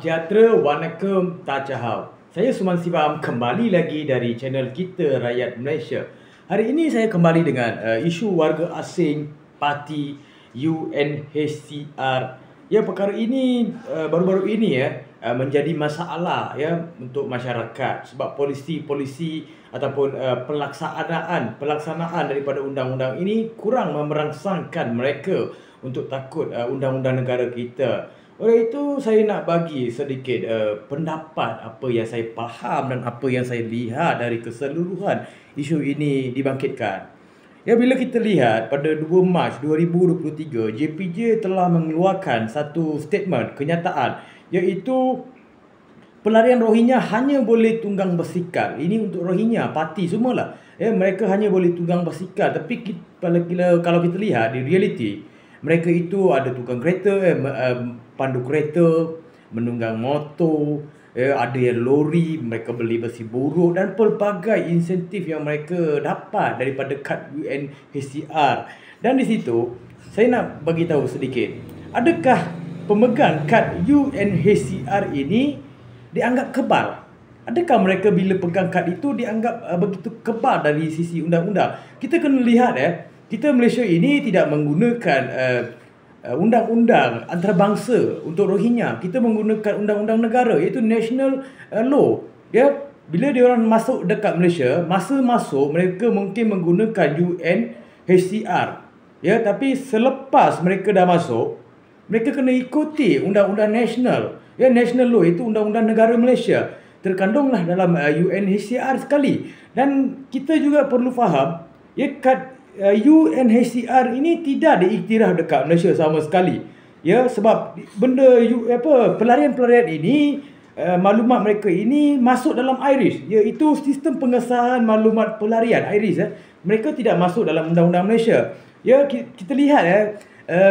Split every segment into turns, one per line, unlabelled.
Sejahtera, Wanakum, Tajahau. Saya Suman Sibam kembali lagi dari channel kita Rakyat Malaysia. Hari ini saya kembali dengan isu warga asing parti UNHCR. Ya, perkara ini baru-baru ini menjadi masalah untuk masyarakat sebab polisi ataupun pelaksanaan daripada undang-undang ini kurang merangsangkan mereka untuk takut undang-undang negara kita. Oleh itu saya nak bagi sedikit pendapat apa yang saya faham dan apa yang saya lihat dari keseluruhan isu ini dibangkitkan. Ya, bila kita lihat pada 2 Mac 2023, JPJ telah mengeluarkan satu statement kenyataan iaitu pelarian Rohingya hanya boleh tunggang basikal. Ini untuk Rohingya, parti semualah. Mereka hanya boleh tunggang basikal. Tapi kalau kita lihat di realiti, mereka itu ada tukang kereta, pandu kereta, menunggang motor, ada yang lori, mereka beli besi buruk dan pelbagai insentif yang mereka dapat daripada kad UNHCR. Dan di situ saya nak bagi tahu sedikit, adakah pemegang kad UNHCR ini dianggap kebal? Adakah mereka bila pegang kad itu dianggap begitu kebal dari sisi undang-undang? Kita kena lihat kita Malaysia ini tidak menggunakan undang-undang antarabangsa untuk Rohingya. Kita menggunakan undang-undang negara iaitu national law. Bila dia orang masuk dekat Malaysia, masa masuk mereka mungkin menggunakan UNHCR. Tapi selepas mereka dah masuk, mereka kena ikuti undang-undang nasional. National law itu undang-undang negara Malaysia. Terkandunglah dalam UNHCR sekali. Dan kita juga perlu faham, kad UNHCR ini tidak diiktiraf dekat Malaysia sama sekali. Sebab benda pelarian-pelarian ini, maklumat mereka ini masuk dalam IRIS, iaitu sistem pengesahan maklumat pelarian IRIS. Mereka tidak masuk dalam undang-undang Malaysia. Kita lihat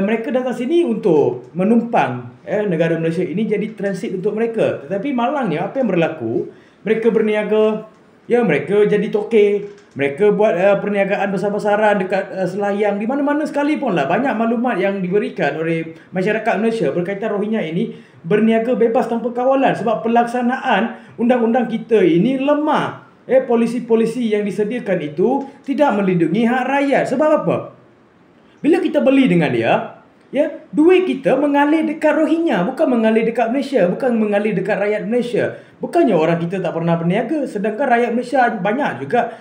mereka datang sini untuk menumpang negara Malaysia ini jadi transit untuk mereka. Tetapi malangnya apa yang berlaku, mereka berniaga, mereka jadi tokek, mereka buat perniagaan besar-besaran dekat Selayang, di mana-mana sekalipun lah. Banyak maklumat yang diberikan oleh masyarakat Malaysia berkaitan Rohingya ini berniaga bebas tanpa kawalan sebab pelaksanaan undang-undang kita ini lemah. Polisi-polisi yang disediakan itu tidak melindungi hak rakyat. Sebab apa? Bila kita beli dengan dia, duit kita mengalir dekat Rohingya, bukan mengalir dekat Malaysia, bukan mengalir dekat rakyat Malaysia. Bukannya orang kita tak pernah berniaga, sedangkan rakyat Malaysia banyak juga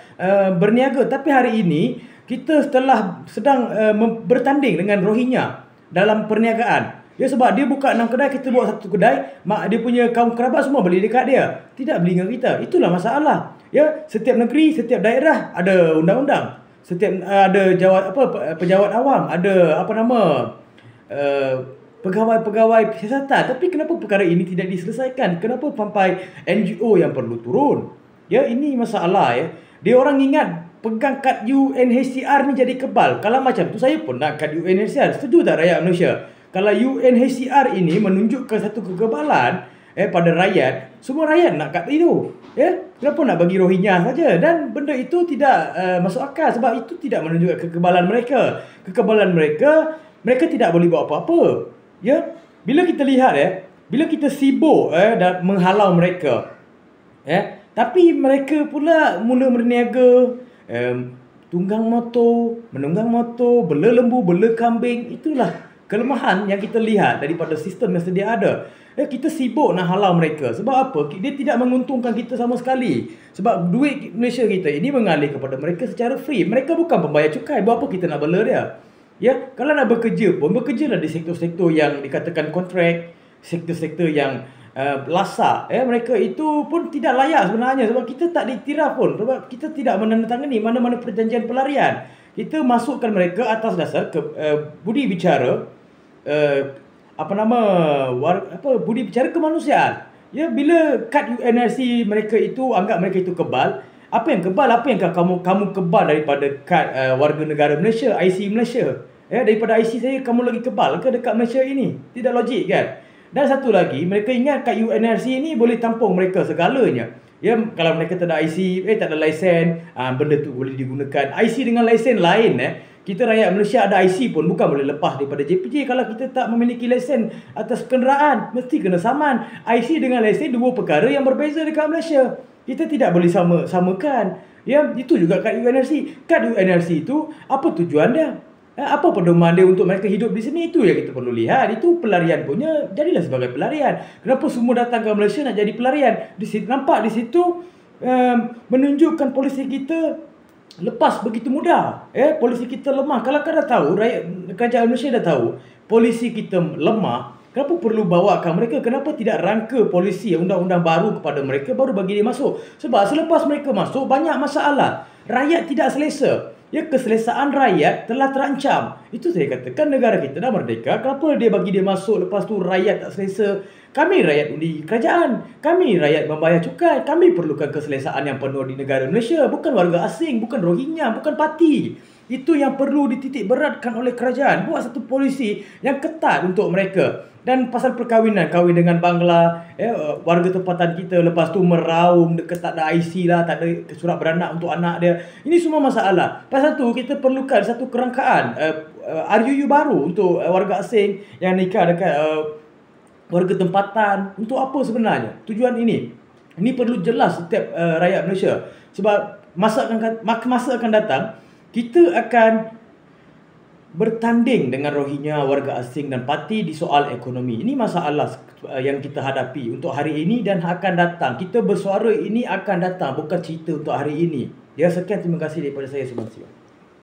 berniaga. Tapi hari ini kita sedang bertanding dengan Rohingya dalam perniagaan. Sebab dia buka 6 kedai, kita buat 1 kedai, dia punya kaum kerabat semua beli dekat dia, tidak beli dengan kita. Itulah masalah. Setiap negeri, setiap daerah ada undang-undang. Setiap ada pejabat awam, ada pegawai siasatan. Tapi kenapa perkara ini tidak diselesaikan? Kenapa sampai NGO yang perlu turun? Ini masalah. Dia orang ingat pegang kad UNHCR ni jadi kebal. Kalau macam tu saya pun nak kad UNHCR. Setuju tak rakyat Malaysia? Kalau UNHCR ini menunjukkan satu kekebalan pada rakyat, semua rakyat nak kad itu. Kenapa nak bagi Rohingya saja? Dan benda itu tidak masuk akal sebab itu tidak menunjukkan kekebalan mereka. Kekebalan mereka tidak boleh buat apa-apa. Bila kita lihat bila kita sibuk dan menghalau mereka, tapi mereka pula mula berniaga, tunggang motor, menunggang motor, bela lembu, bela kambing. Itulah kelemahan yang kita lihat daripada sistem yang sedia ada. Kita sibuk nak halau mereka. Sebab apa? Dia tidak menguntungkan kita sama sekali. Sebab duit Malaysia kita ini mengalir kepada mereka secara free. Mereka bukan pembayar cukai. Buat apa kita nak bela dia? Kalau nak bekerja pun, bekerjalah di sektor-sektor yang dikatakan kontrak, sektor-sektor yang lasak. Mereka itu pun tidak layak sebenarnya sebab kita tak diiktiraf pun. Sebab kita tidak menandatangani mana-mana perjanjian pelarian. Kita masukkan mereka atas dasar budi bicara budi bicara kemanusiaan. Bila kad UNHCR mereka itu anggap mereka itu kebal. Apa yang kebal? Apa yang kamu kebal daripada kad warga negara Malaysia, IC Malaysia? Daripada IC saya kamu lagi kebal ke dekat Malaysia ini? Tidak logik kan? Dan satu lagi, mereka ingat kad UNHCR ini boleh tampung mereka segalanya. Ya, kalau mereka tak ada IC, tak ada lesen, benda tu boleh digunakan. IC dengan lesen lain Kita rakyat Malaysia ada IC pun bukan boleh lepas daripada JPJ. Kalau kita tak memiliki lesen atas kenderaan, mesti kena saman. IC dengan lesen dua perkara yang berbeza dekat Malaysia. Kita tidak boleh samakan. Ya, itu juga kad UNRC. Kad UNRC itu apa tujuan dia? Apa pedoman dia untuk mereka hidup di sini? Itu yang kita perlu lihat. Itu pelarian punya, jadilah sebagai pelarian. Kenapa semua datang ke Malaysia nak jadi pelarian? Di situ, nampak di situ menunjukkan polisi kita lepas begitu mudah. Polisi kita lemah. Kalau kau dah tahu, rakyat kerajaan Malaysia dah tahu polisi kita lemah, kenapa perlu bawakan mereka? Kenapa tidak rangka polisi undang-undang baru kepada mereka baru bagi dia masuk? Sebab selepas mereka masuk banyak masalah. Rakyat tidak selesa. Keselesaan rakyat telah terancam. Itu saya katakan negara kita dah merdeka. Kenapa dia bagi dia masuk, lepas tu rakyat tak selesa? Kami rakyat undi kerajaan. Kami rakyat membayar cukai. Kami perlukan keselesaan yang penuh di negara Malaysia. Bukan warga asing, bukan Rohingya, bukan parti. Itu yang perlu dititik beratkan oleh kerajaan. Buat satu polisi yang ketat untuk mereka. Dan pasal perkahwinan, kahwin dengan Bangla, warga tempatan kita, lepas tu meraung, dekat tak ada IC lah, tak ada surat beranak untuk anak dia. Ini semua masalah. Pasal tu kita perlukan satu kerangkaan RUU baru untuk warga asing yang nikah dekat warga tempatan. Untuk apa sebenarnya tujuan ini? Ini perlu jelas setiap rakyat Malaysia. Sebab masa akan datang, kita akan bertanding dengan Rohingya, warga asing dan parti di soal ekonomi. Ini masalah yang kita hadapi untuk hari ini dan akan datang. Kita bersuara ini akan datang, bukan cerita untuk hari ini. Sekian, terima kasih daripada saya, Subhan Siwa.